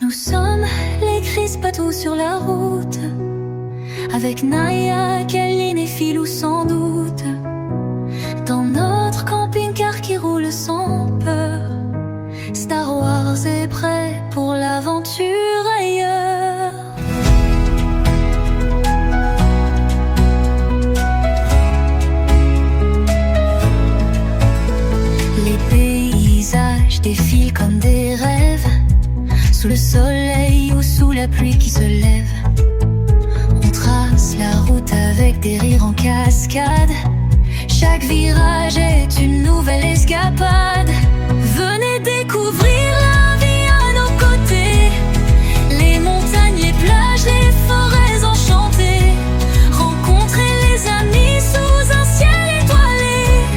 Nous sommes les Crispatou sur la route, avec Naya, Kaline et Philou sans doute, dans notre camping-car qui roule sans peur. Star Wars est prêt pour l'aventure ailleurs. Les paysages défilent comme des rêves, sous le soleil ou sous la pluie qui se lève. On trace la route avec des rires en cascade. Chaque virage est une nouvelle escapade. Venez découvrir la vie à nos côtés, les montagnes, les plages, les forêts enchantées. Rencontrer les amis sous un ciel étoilé.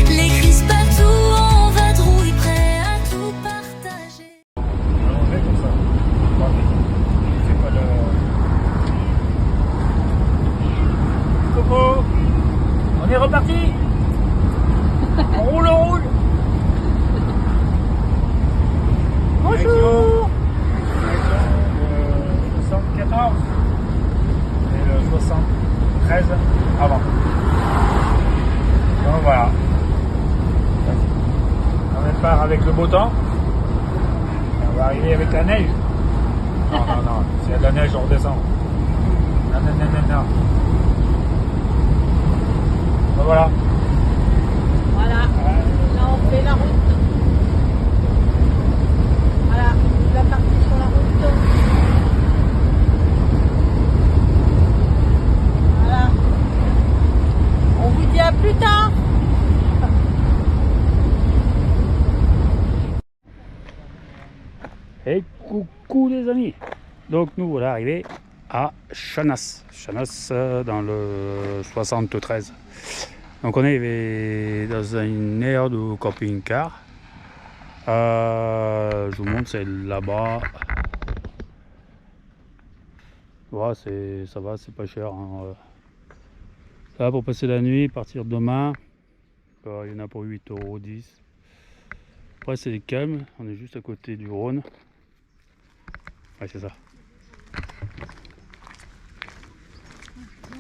Les Crispatou en vadrouille, prêts à tout partager. On fait comme ça. C'est pas le... Coco, on est reparti. On roule, on roule. Bonjour. Le 74 et le 73 avant. Donc voilà. On part avec le beau temps. On va arriver avec la neige. Non, non, non. S'il y a de la neige, on redescend. Non, non, non, non, non. Ben voilà. Voilà, là on fait la route. Voilà, la partie sur la route. Voilà. On vous dit à plus tard. Et coucou les amis. Donc nous voilà arrivés à Chanas. Chanas dans le 73. Donc on est dans une aire de camping-car. Je vous montre, c'est là-bas. Voilà, ça va, c'est pas cher. Hein. Ça va pour passer la nuit, partir demain. Il y en a pour 8,10 €. Après c'est calme, on est juste à côté du Rhône. Ouais, c'est ça.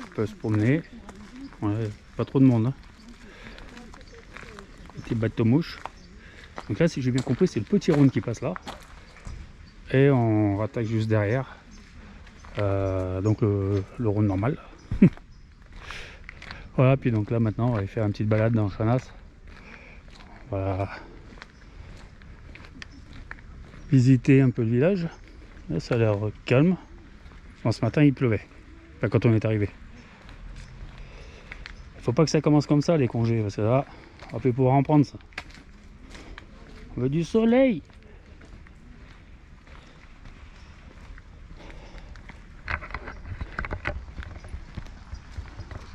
On peut se promener. Ouais, pas trop de monde. Hein. Petit bateau mouche. Donc là, si j'ai bien compris, c'est le petit Rhône qui passe là. Et on rattaque juste derrière. Donc le Rhône normal. Voilà, puis donc là maintenant, on va aller faire une petite balade dans Chanas. Voilà. Visiter un peu le village. Là, ça a l'air calme. Bon, ce matin, il pleuvait. Enfin, quand on est arrivé. Faut pas que ça commence comme ça, les congés, parce que là, on va plus pouvoir en prendre ça. On veut du soleil.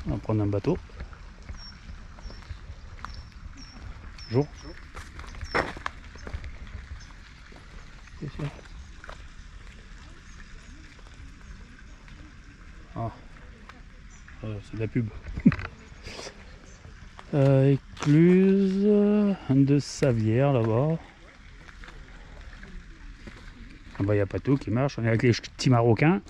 On va prendre un bateau. Bonjour. Ah, c'est de la pub. Écluse de Savière là-bas. Ah bah, il n'y a pas tout qui marche, on est avec les petits Marocains.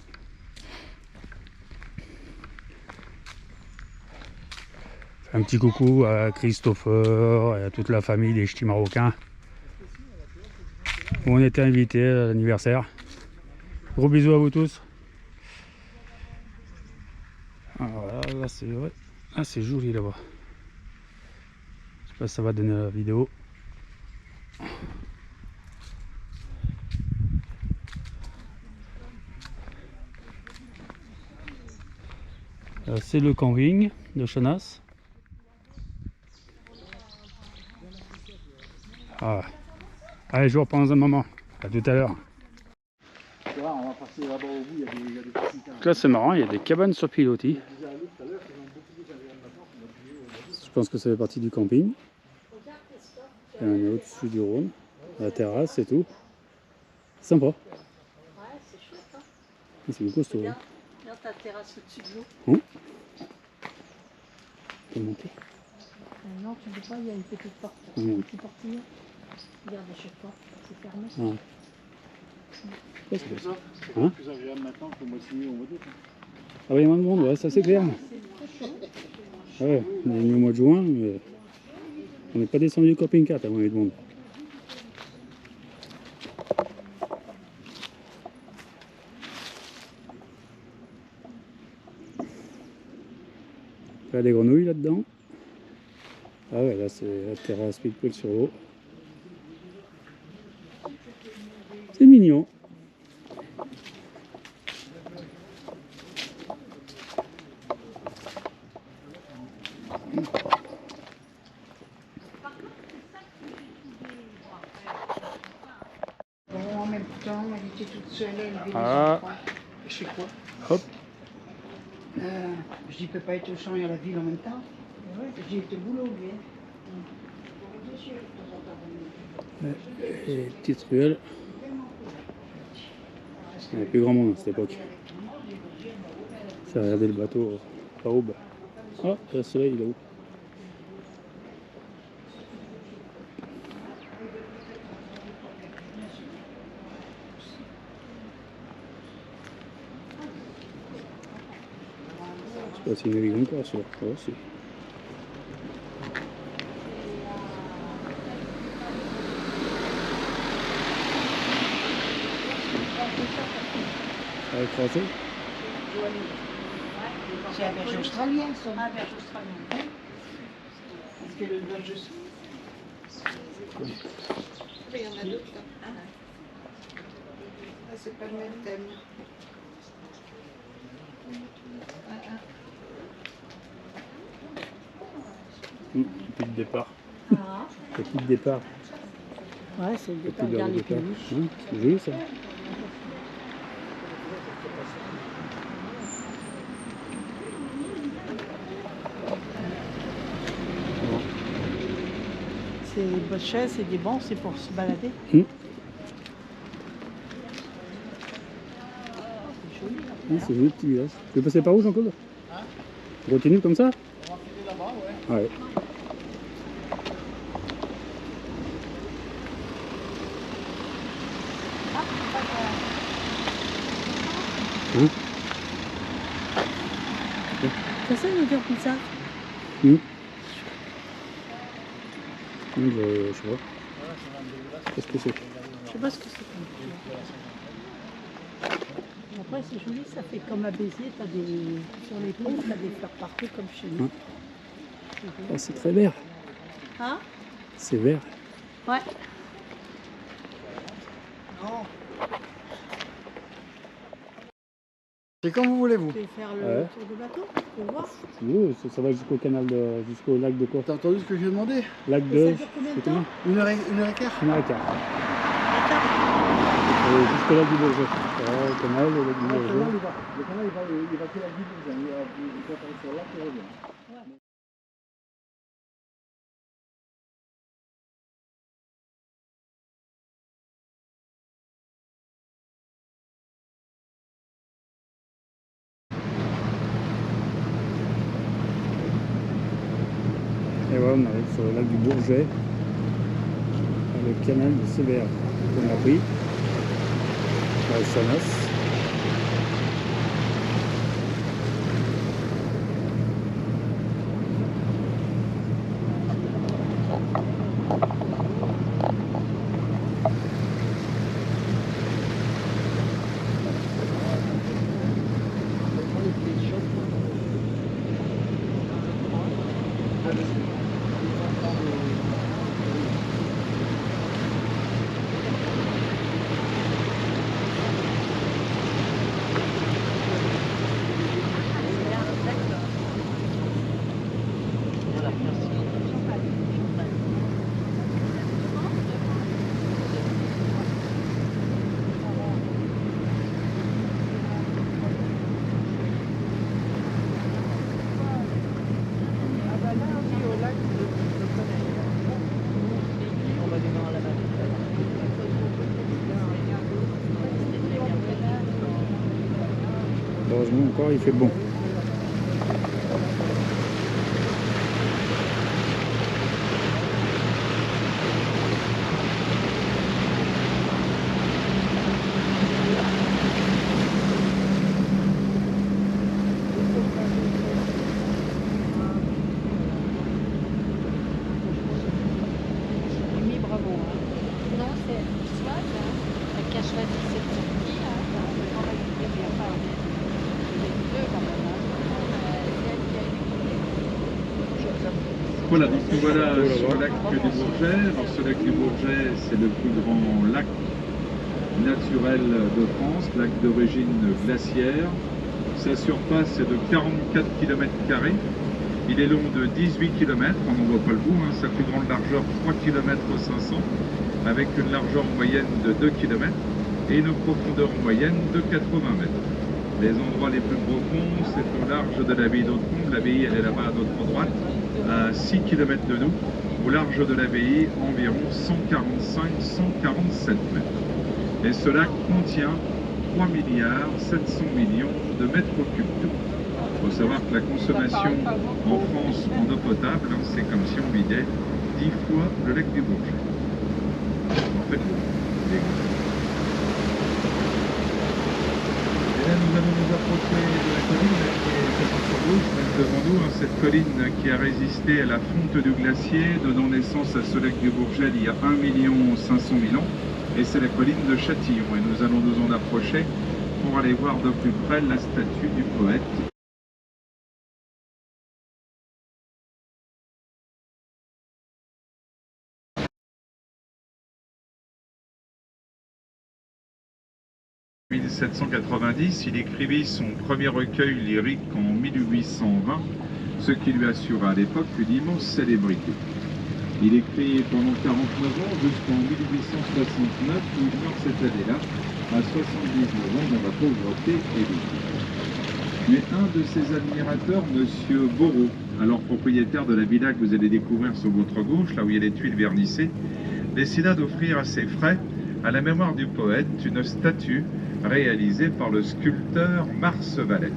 Un petit coucou à Christopher et à toute la famille des ch'tis marocains où on était invités à l'anniversaire. Gros bisous à vous tous. Ah, voilà, là c'est ouais. Ah, c'est joli là-bas. Je sais pas si ça va donner la vidéo. C'est le camping de Chanas. Ah. Allez, je vous reprends dans un moment. À tout à l'heure. Là, c'est marrant, il y a des cabanes sur pilotis. Je pense que ça fait partie du camping. Et on est au-dessus du Rhône, la terrasse et tout. Sympa. Ouais, c'est chouette. Hein. C'est une costaud. Regarde ta terrasse au-dessus de l'eau. On peut monter. Non, tu ne peux pas, il y a une petite porte. Mmh. Une petite portillon. Regarde à chaque fois, c'est fermé. Ouais. Ouais, c'est ça. Hein? Plus agréable maintenant qu'au mois de juillet ou au mois d'août. Ah oui, il y a moins de monde, ouais, ça c'est clair. Ouais, on est venu au mois de juin, mais on n'est pas descendu du camping 4 avant il y avait de monde. Il y a des grenouilles là-dedans. Ah ouais, là c'est la terrasse Speedpool sur l'eau. C'est mignon. Bon, en même temps, elle était toute seule, elle élevait les Ah. enfants. Je fais quoi? Hop. Je dis, peut pas être au champ et à la ville en même temps. J'ai été au boulot, lui. Et les petites ruelles. Il y avait plus grand monde à cette époque. J'ai regardé le bateau par haut. Ah, le soleil il est où? Je sais pas s'il navigue encore sur. Oh, si. Ça va croiser. C'est un berger australien, ça. Un berger australien. Est-ce que le berger aussi? Il y en a d'autres. Ah, c'est pas le même thème. Depuis le départ. Depuis le départ. Ouais, c'est le Depuis départ. le Regarde les départ. peluches. Hein, c'est joli ça. C'est des bonnes chaises, c'est des bancs, c'est pour se balader. Hum. C'est joli. Ah, c'est joli petit village. Tu veux passer par où, Jean-Claude? Tu continues comme ça? On va filer là-bas, ouais. Ouais. Hein? Qu'est-ce que ça veut dire comme ça? Je sais pas. Qu'est-ce que c'est? Je sais pas ce que c'est comme ça. Après, c'est joli, ça fait comme un baiser. T'as des... Sur les ponts, t'as des fleurs partout comme chez nous. Ah, c'est très vert. Hein? C'est vert. Ouais. C'est comme vous voulez, vous. Tu veux faire le Ouais. tour du bateau? Tu veux voir? Oui, ça va jusqu'au canal jusqu'au lac de quoi? T'as entendu ce que j'ai demandé? Lac Et de. ça dure combien de c'est temps? Une heure et quart. 1h15. Attends. Jusqu'au lac du Bourget. Le canal, le lac du Le Bourget. canal, il va que la ville. Il va faire sur là, il revient. Et voilà, on arrive sur le lac du Bourget, le canal de Sévère qu'on a pris, à Sanas. Heureusement encore il fait bon. a choisi cette sortie. On va lui dire, il n'y a pas les deux quand même. C'est elle qui a élu. Voilà, donc nous voilà sur le lac du Bourget. Alors ce lac du Bourget, c'est le plus grand lac naturel de France, lac d'origine glaciaire. Sa surface est de 44 km². Il est long de 18 km, on n'en voit pas le bout, hein. Sa plus grande largeur 3 km 500, avec une largeur moyenne de 2 km et une profondeur moyenne de 80 mètres. Les endroits les plus profonds, c'est au large de l'abbaye d'Autecombe. L'abbaye, elle est là-bas à notre droite, à 6 km de nous. Au large de l'abbaye, environ 145-147 mètres. Et ce lac contient 3 milliards 700 millions de mètres cubes d'eau. Il faut savoir que la consommation en France en eau potable, hein, c'est comme si on vidait 10 fois le lac du Bourget. En fait, et là, nous allons nous approcher de la colline qui est sur gauche, même devant nous, hein, cette colline qui a résisté à la fonte du glacier, donnant naissance à ce lac du Bourget il y a 1 500 000 ans. Et c'est la colline de Châtillon. Et nous allons nous en approcher pour aller voir de plus près la statue du poète. En 1790, il écrivit son premier recueil lyrique en 1820, ce qui lui assura à l'époque une immense célébrité. Il écrit pendant 49 ans jusqu'en 1869 où il meurt cette année-là à 79 ans dans la pauvreté et l'oubli. Mais un de ses admirateurs, M. Boreau, alors propriétaire de la villa que vous allez découvrir sur votre gauche, là où il y a les tuiles vernissées, décida d'offrir à ses frais, à la mémoire du poète, une statue réalisée par le sculpteur Mars Valette.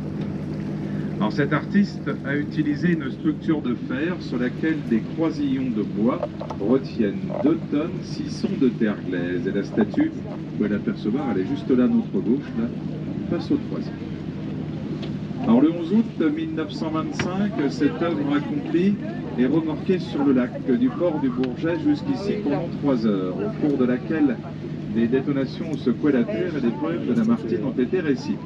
Alors cet artiste a utilisé une structure de fer sur laquelle des croisillons de bois retiennent 2 tonnes 600 de terre glaise. Et la statue, vous pouvez l'apercevoir, elle est juste là à notre gauche, là, face au troisième. Alors le 11 août 1925, cette œuvre accomplie est remorquée sur le lac du port du Bourget jusqu'ici pendant 3 heures, au cours de laquelle des détonations ont secoué la terre et des poèmes de Lamartine ont été récités.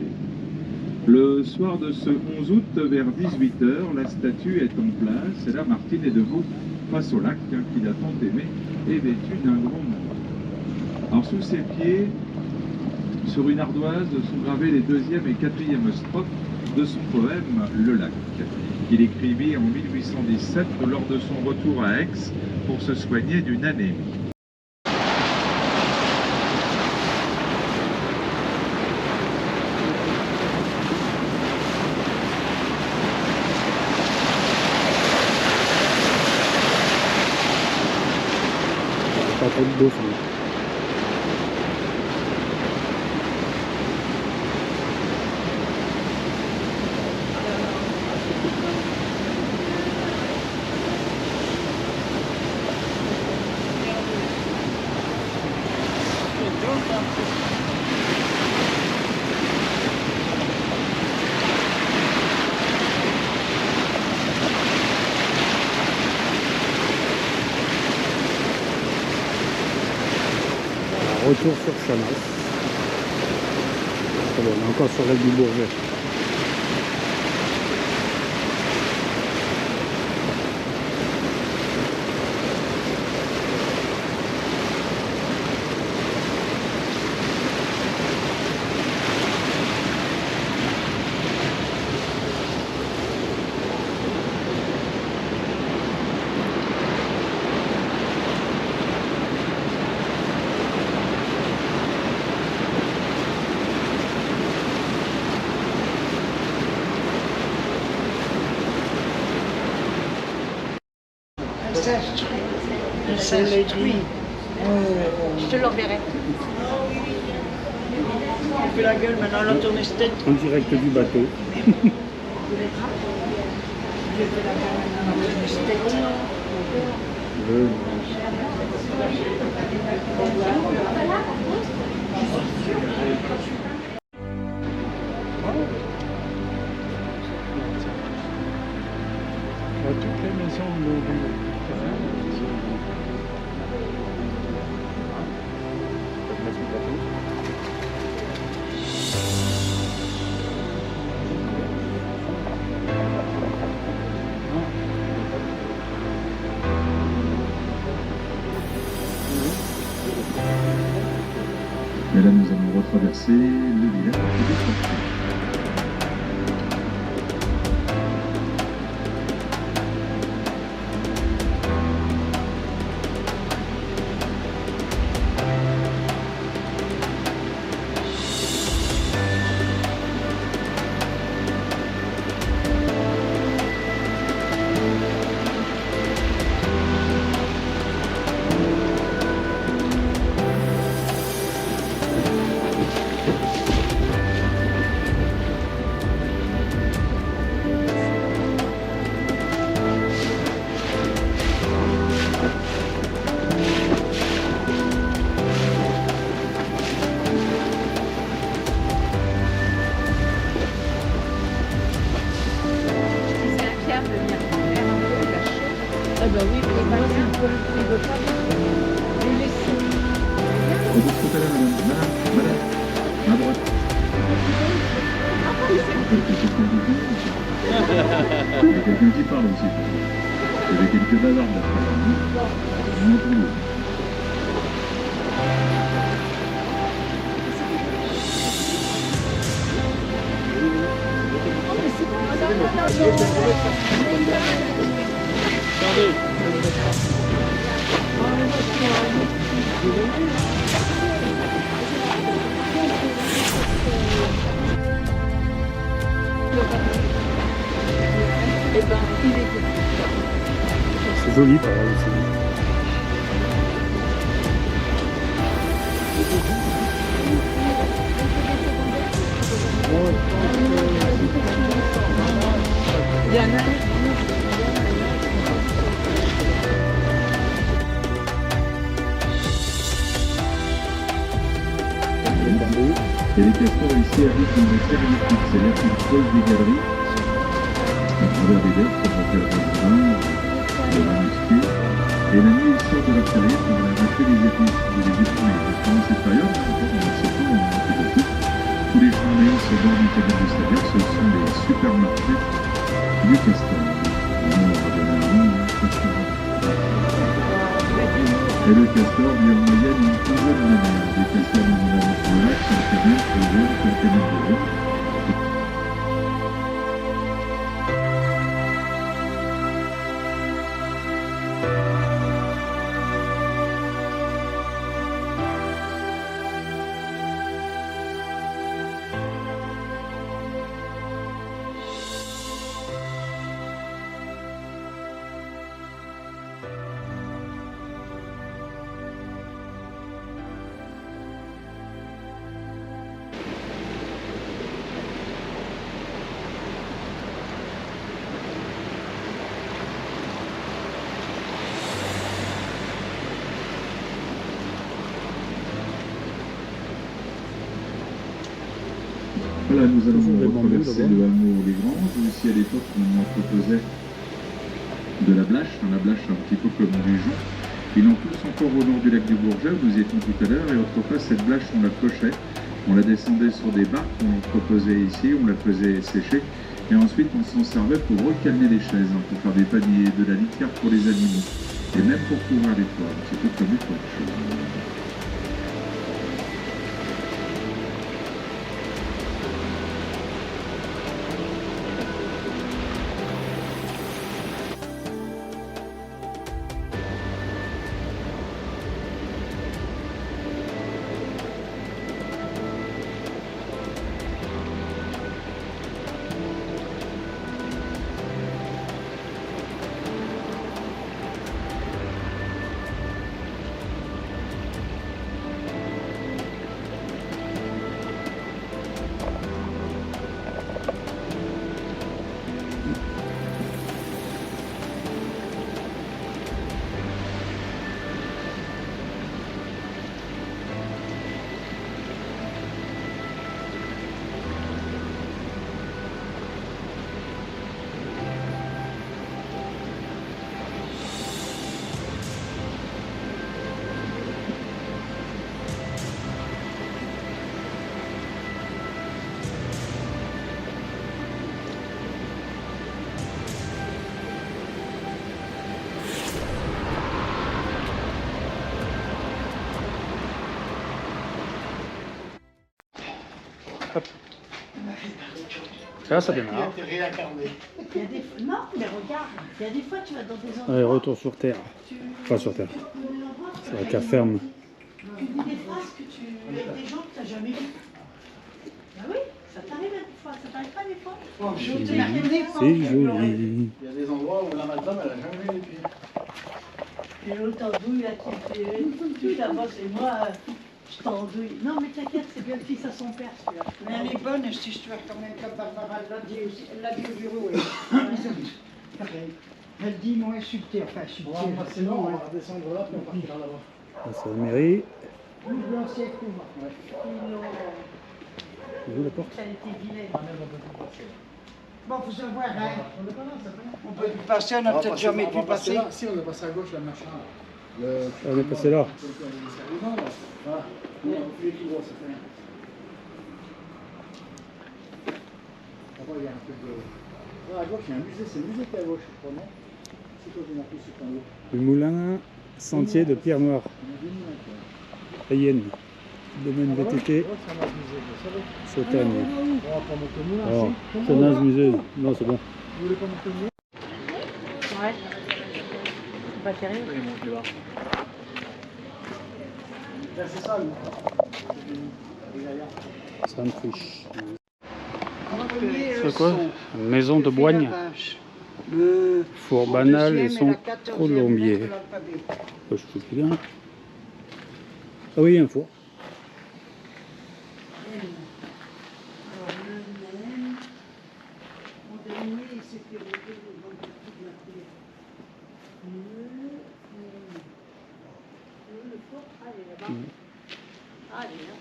Le soir de ce 11 août, vers 18 h, la statue est en place et Lamartine est debout face au lac qu'il a tant aimé et vêtu d'un grand manteau. Alors sous ses pieds, sur une ardoise, sont gravées les 2e et 4e strophes de son poème « Le lac » qu'il écrivit en 1817 lors de son retour à Aix pour se soigner d'une anémie. Pas trop de beau, ça. Retour sur Chanas. On est encore sur le lac du Bourget. Le singe truie. Je te l'enverrai. On fait la gueule maintenant, elle a tourné cette tête. En direct du bateau. Toutes les maisons de Et là, nous allons retraverser le village de Porto. Ah bah oui, mais moi, je ne veux pas les laisser. De l'autre côté, là, madame, à droite. Il y a quelqu'un qui parle aussi. Il y avait quelques bavards d'après. On entend. C'est joli, pareil aussi. Il y en a Et les castors ici habitent dans des servitudes, c'est-à-dire qu'ils creusent des galeries à travers des verres pour faire des grains, de la musquée. Et la nuit, ils sortent de leur terrier pour aller arracher les épices, les épinards. Et pendant cette période, en septembre, on fait de tout. Tous les champs néants se bordent du canal du Stavier, ce sont les supermarchés du castor. On aura donné un nom, castor. Et le castor vit en moyenne une quinzaine d'années. Des castors dans mon avance de lac sont très bien pour eux, quelques mètres de haut. Voilà, nous allons retraverser le hameau Les Granges, où ici à l'époque on entreposait de la blache, la blache un petit peu comme du jonc. Il en pousse encore au nord du lac du Bourget, où nous y étions tout à l'heure, et autrefois cette blache on la cochait, on la descendait sur des barques, on l'entreposait ici, on la faisait sécher, et ensuite on s'en servait pour recalmer les chaises, pour faire des paniers, de la litière pour les animaux, et même pour couvrir les toits, c'est tout connu pour autre chose. Hop. Là, ça démarre. Il y a des... Non, mais regarde, il y a des fois tu vas dans des endroits... Allez, retour sur Terre. Pas sur Terre. C'est la terre ferme. Tu dis des phrases que tu... avec des gens que tu n'as jamais vus. Ah oui, ça t'arrive des fois, ça t'arrive pas des fois. C'est joli. Il y a des endroits où la madame, elle a jamais vu les pieds. Et l'autre andouille là qui fait tout là-bas, c'est moi, je t'andouille. Non mais t'inquiète, c'est bien le fils à son père celui-là. Mais elle est bonne, cette histoire, quand même, comme Barbara l'a dit au bureau. Pareil. Elle dit, ils m'ont insulté, enfin insulté. C'est bon, on va descendre là, puis on partira là-bas. Là, c'est la mairie. L'ancien couvent. Où est la porte? Ça a été vilaine. Bon, faut savoir, hein. On est pas là, c'est bon. On peut plus passer, on n'a peut-être jamais pu passer. Là. Si, on est passé à gauche, là, machin. On est passé là. Voilà. On a fait tout droit, c'est fait. Là-bas, il y a un truc de... Là, à gauche, il y a un musée. C'est le musée qui est à gauche, je crois, non? C'est quoi, j'ai marqué sur ton lot? Le moulin sentier de pierre noire. Payenne. Domaine VTT. Sauternes. Alors, c'est naze musée. Non, c'est bon. Vous voulez pas monter le musée? Ouais. C'est pas terrible. Oui, montez là. C'est ça, lui. Ça me friche. C'est quoi? Une maison de Boigne. Le Four banal et deuxième son la 14e colombier. lettre de l'alphabet. Je sais plus bien. Ah oui, il y a un four. Alors, le même, mon dernier, il s'est fait rouler devant le petit de la terre. Le four, ah, il est là-bas. Ah, il est là.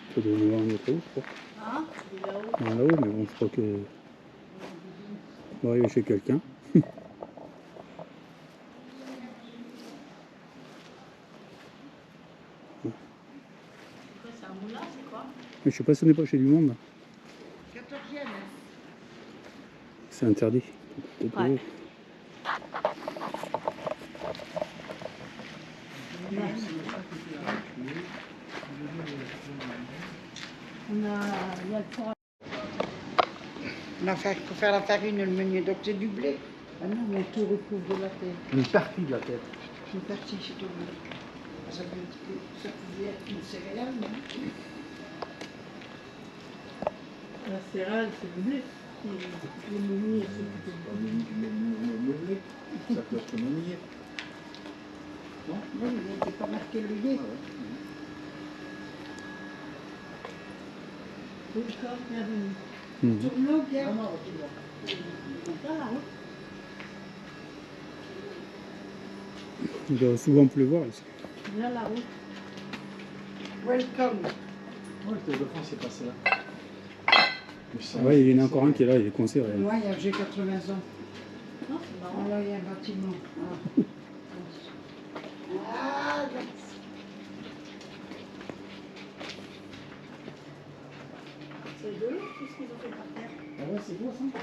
Il faut donner voir un autre où, je crois. Ah, il est là-haut. Il y en a là-haut, mais bon, je crois que. On va arriver chez quelqu'un. C'est un moulin, c'est quoi? Mais je sais pas si on n'est pas chez du monde. 14e. C'est interdit. Peut-être Ouais. pas. Il y a le four. Il faut faire la farine, le meunier, donc c'est du blé. Ah non, mais tout recouvre la terre. Une partie de la tête. Une partie, c'est tout blé. Ça pouvait être une céréale, non? La céréale, c'est le blé. Le meunier, c'est plutôt Le meunier. Ça peut être le meunier. Non, il n'était pas marqué le lait. bienvenue. Tourneau, bien. Là, là, Il doit souvent pleuvoir ici. là, la route. Welcome. Oui, le Tour de France est passé là. Ouais, il y en a encore un qui est là, il est coincé. Regarde. Moi, j'ai 80 ans. Non, c'est marrant. Oh là, il y a un bâtiment. Ah, C'est de l'eau, tout ce qu'ils ont fait par terre. Ah ouais, c'est beau ça.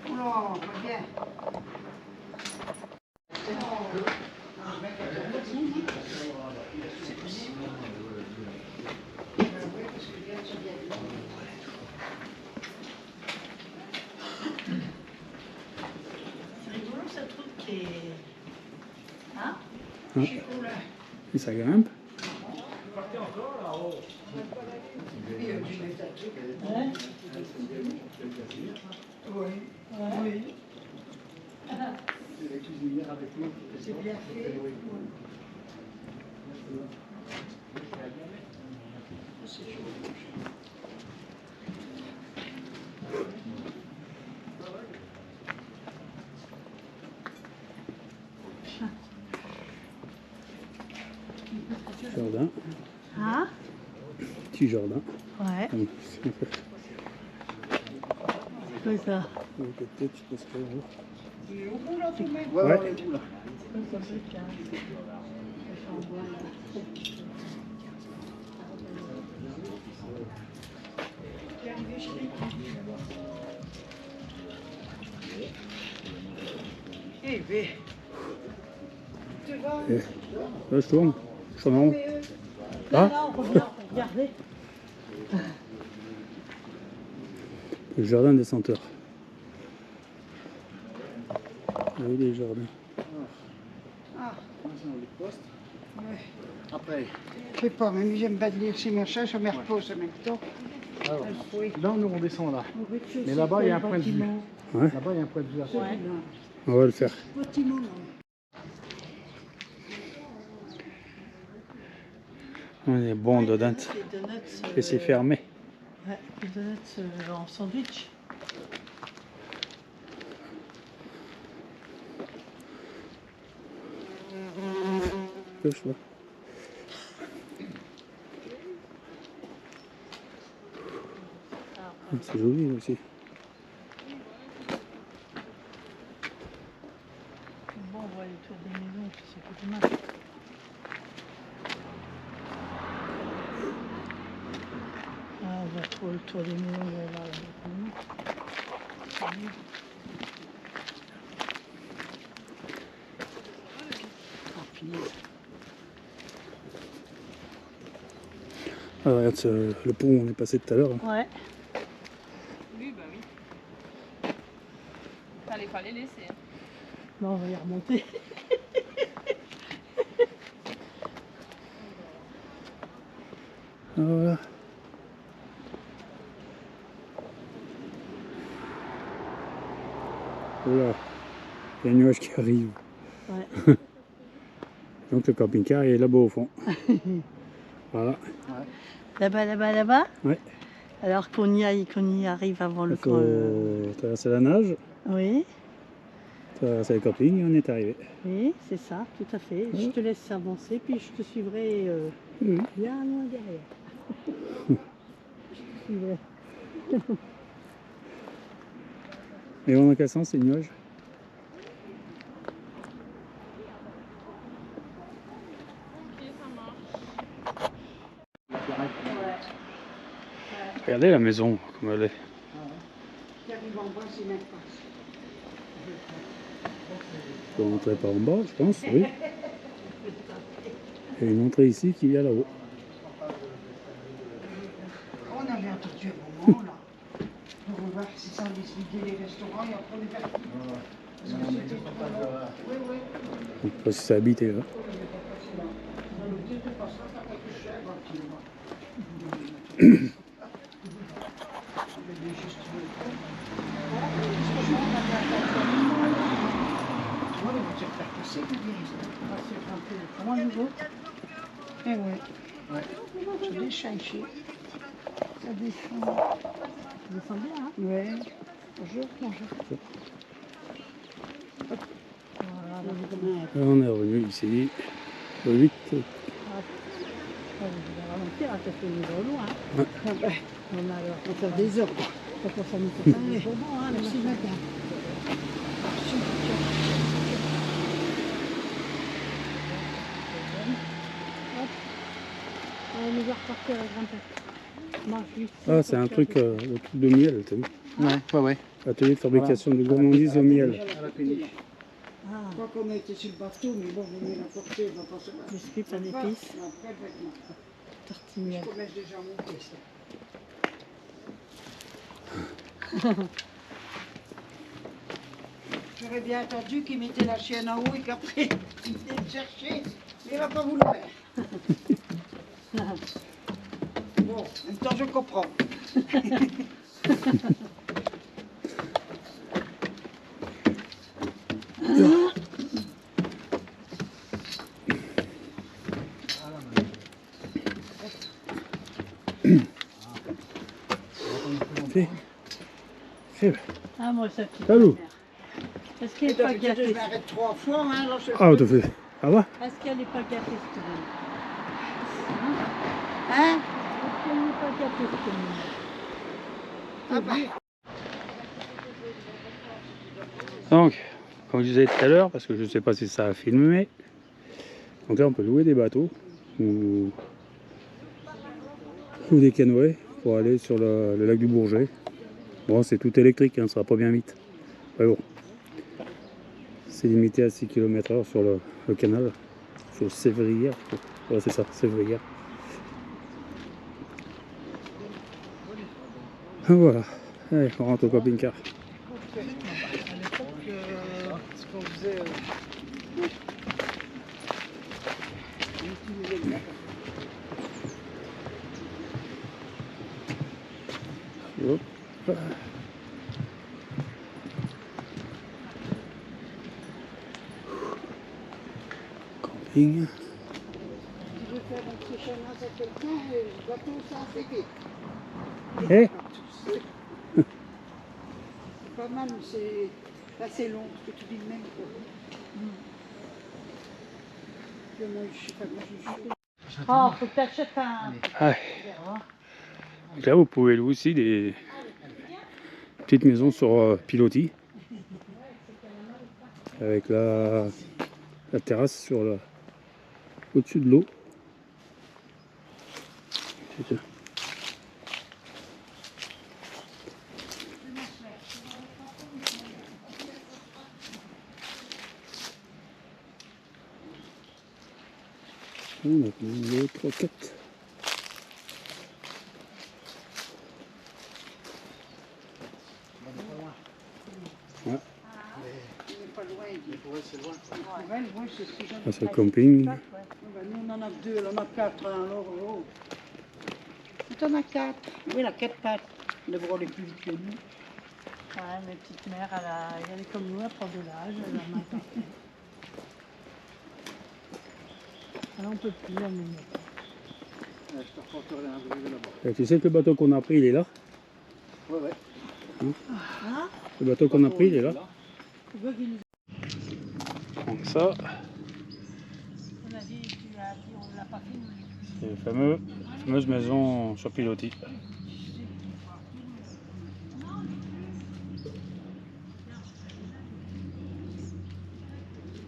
oh, pas bien. C'est rigolo ce truc qui est. Hein? Et ça grimpe. Ouais. Oui. Oui. C'est la cuisinière avec nous. C'est bien fait. Jardin. Ah? Petit jardin. Ouais. Hum, C'est quoi ça? peut-être, je pense pas vous. Il est au bout là, tout le monde. Ouais, Ouais. on est où là? Eh bien. Tu vas Là, je tourne. Je tourne en rond. Ah, Là, on revient, regardez. le jardin des senteurs. Oui, les jardins. Ah, Moi, c'est dans les postes. ouais. Après, Je sais pas, mais j'aime bien lire ces machins, je me repose en même temps. alors, Oui. là, nous, on descend là. Au rez-de-chaussée, Mais là-bas, il y a un quel point de vue. bâtiment Ouais, Là-bas, il y a un point de vue à faire. Celui-là. on va le faire. Bâtiment, non. On est bon dedans. Les donuts, Et c'est fermé. Ouais, les donuts en sandwich. Le choix. C'est joli aussi. Bon, on voit les tours des maisons, puis c'est plus dommage. Ah, on voit trop le tour des maisons, on va voir la maison. Ah, punaise. Ah, regarde le pont où on est passé tout à l'heure. Ouais. Oui, bah oui. Fallait laisser. Là, on va y remonter. Ah, voilà. Voilà. Il y a un nuage qui arrive. Ouais. Donc le camping-car est là-bas au fond. Voilà. Là-bas, là-bas, là-bas. Ouais. Alors qu'on y arrive avant le Il faut traverser la nage, Oui, traverser le camping et on est arrivé. oui, c'est ça, tout à fait. Je te laisse avancer, puis je te suivrai Oui. bien loin derrière. Je te suivrai. Et on a dans quel sens, c'est le nuage? Regardez la maison, comme elle est. Qui arrive en bas, c'est l'impasse. On peut rentrer par en bas, je pense, oui. Il y a une entrée ici qui vient là-haut. On avait attendu un moment, là. Pour voir si ça allait se vider les restaurants et après les faire. Parce que c'était trop long. Oui, oui. Je ne sais pas si c'est habité là. Moi, les voitures faire passer, ou bien on va se faire un peu le pont à nouveau. Eh oui. Ça descend ici. Ça descend. Ça descend bien, hein? Oui. Bonjour, bonjour. Voilà, là, Là, on est revenu ici, au 8. on va ralentir, hein, parce que nous allons loin. Ouais. Ah ben, On a alors, on va faire des ordres. ça commence à nous faire des Allez. bonbons, hein, Merci, les machins. madame. Merci, On va nous voir repartir à grand-père. Mange vite. Ah, c'est un truc, le truc de miel, t'as vu? Ouais. Atelier de fabrication de gourmandises au miel. À la péniche. Ah, Je crois qu'on a été sur le bateau, mais bon, vous mieux l'apporter, on va pas se battre. biscuits, pain d'épices, Après, vêtements. tartines. Je commence déjà à monter, ça. J'aurais bien attendu qu'il mettait la chienne en haut et qu'après, il venait me chercher, mais il va pas vouloir. Bon, en même temps, je comprends. Ah, moi, ça fait. Allô? Est-ce qu'elle n'est pas Je gâtée? m'arrête 3 fois, hein, alors je Ah, t'as fait. Ça va? Est-ce qu'elle n'est pas gâtée, cette femme? Hein? Est-ce qu'elle n'est pas gâtée, cette femme? Ah bah. Donc, comme je disais tout à l'heure, parce que je ne sais pas si ça a filmé, donc là on peut louer des bateaux ou des canoës pour aller sur le lac du Bourget. Bon, c'est tout électrique, hein, ça va pas bien vite. Mais bon, C'est limité à 6 km/h sur le canal, sur Sévrières. Ouais, c'est ça, Sévrières. Voilà, allez, on rentre au camping-car. À l'époque, ce qu'on faisait. Hop. Camping. Tu veux faire un petit chamas à quelqu'un et le bateau sans séquer. Eh C'est pas mal, mais c'est assez long, ce que tu dis de même. Quoi. Moi, je sais pas, moi, je suis... Oh, faut que t'achètes un. Ouais. Donc là, vous pouvez louer aussi des petites maisons sur pilotis. Avec la terrasse sur au-dessus de l'eau. C'est ça. On a mis l'autre croquette. Ouais. Il n'est pas loin. Pour elle, c'est loin. Pour elle, moi, c'est ce que j'en ai. Ah, c'est le camping. Ben, nous, on en a deux, elle en a quatre. Hein, alors, oh. Tu en as quatre. Oui, elle a quatre pattes. Elle devrait aller plus vite que nous. Ouais, mes petites mères, elle est comme nous, elle prend de l'âge, elle en a pas. Alors on peut plus la mener. Je te reporterai un bruit là-bas. Et tu sais que le bateau qu'on a pris, il est là. Ouais, ouais. Hein? Le bateau qu'on a pris, il est là. Tu veux qu'il nous... Donc ça, On a dit, tu as dit, on l'a pas fait, nous. c'est la fameuse maison sur pilotis.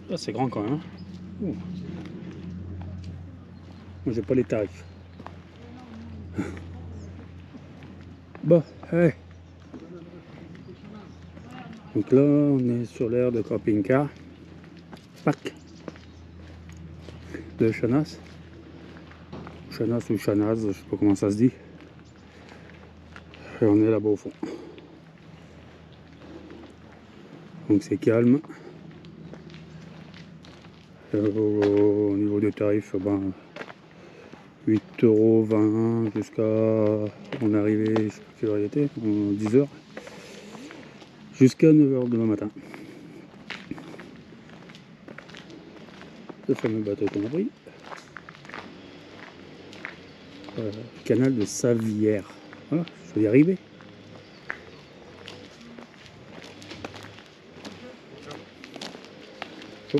Là, c'est grand quand même. Hein. Ouh. Moi, j'ai pas les tarifs. Bon, allez. Donc là, on est sur l'aire de camping-car. Parc de Chanas. Chanas ou Chanaz, je sais pas comment ça se dit. Et on est là-bas au fond. Donc c'est calme. Au niveau des tarifs, ben, 8,20 € jusqu'à... On est arrivé, je sais pas quelle heure il était, 10 h. Jusqu'à 9 h demain matin. Le fameux bateau qu'on a pris. Canal de Savières. Voilà, je vais y arriver. Oh.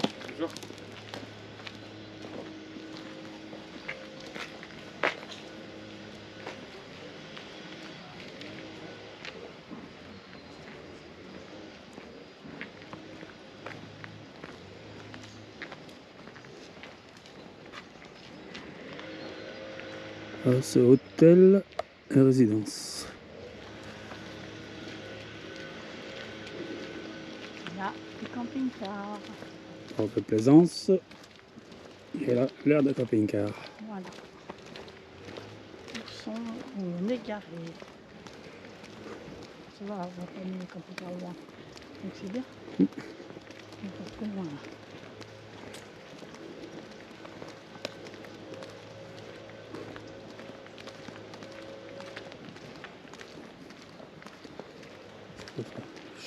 Ah, c'est hôtel et résidence. Là, le camping-car. Port de Plaisance. Et là, l'aire de camping-car. Voilà. On est garé. Ça va, on va pas mener le camping-car loin. Donc c'est bien. On va très loin là.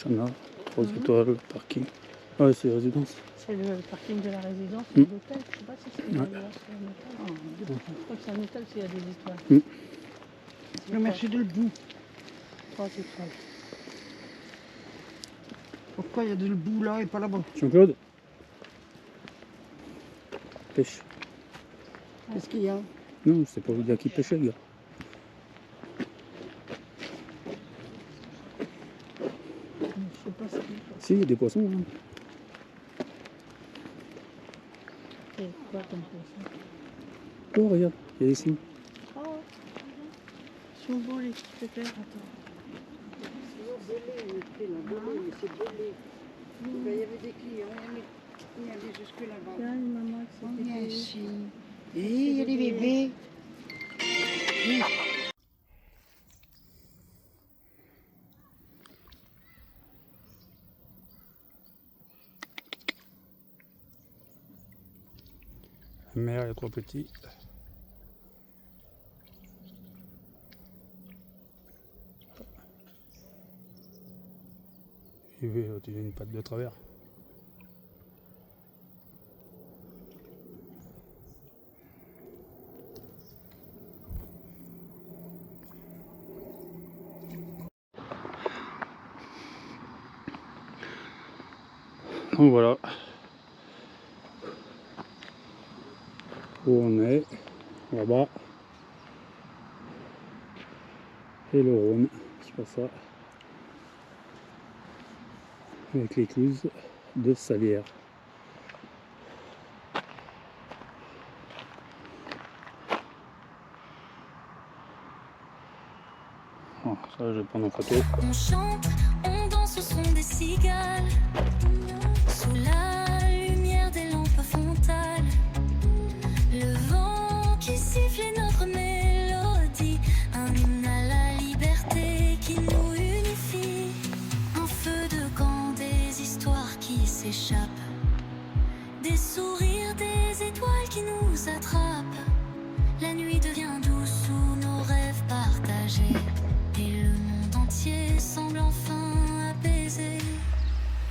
Chana, 3 étoiles, parking. Ah ouais, c'est résidence. C'est le parking de la résidence, Mm. l'hôtel. Je sais pas si c'est une Ouais. résidence ou un hôtel. Non, je crois que c'est un hôtel s'il y a des étoiles. Mm. Le marché de le bout. 3 étoiles. Pourquoi il y a de le bout là et pas là-bas? Jean-Claude. Pêche. Qu'est-ce qu'il y a? Non, c'est pas vous dire qui pêchait, le gars. Je sais pas ce qu'il faut. Si, il y a des poissons. Hein. C'est quoi comme poisson? Oh, regarde, il y a des signes. Oh, ils sont beaux les petites pépères. Attends. C'est belé, c'est belé. Il y avait des clients, il y en Tiens, maman, viens ici. Et il y a des bébés. Viens. La mère est trop petite. Il y a une patte de travers. Donc voilà où on est, là-bas, et le Rhône, c'est pas ça, avec l'écluse de Salières. Bon, ça je vais prendre en photo. On chante, on danse au son des cigales, sous la lumière des lampes frontales. Le vent qui siffle notre mélodie, un hymne à la liberté qui nous unifie. Un feu de camp, des histoires qui s'échappent, des sourires, des étoiles qui nous attrapent. La nuit devient douce sous nos rêves partagés, et le monde entier semble enfin apaisé.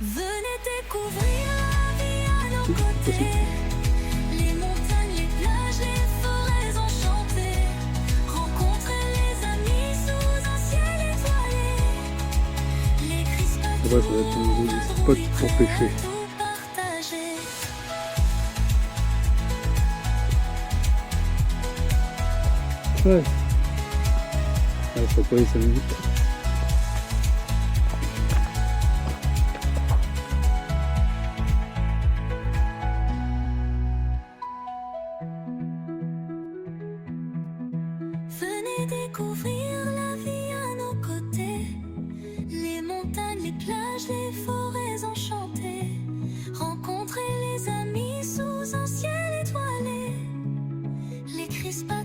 Venez découvrir la vie à nos côtés, les montagnes, les plages, les forêts enchantées. Rencontrer les amis sous un ciel étoilé. Les cristalles Ça va être un spot pour pêcher. tout partager. Ouais. Il faut pas y 5 minutes. Venez découvrir la vie à nos côtés, les montagnes, les plages, les forêts enchantées. Rencontrer les amis sous un ciel étoilé. Les crispations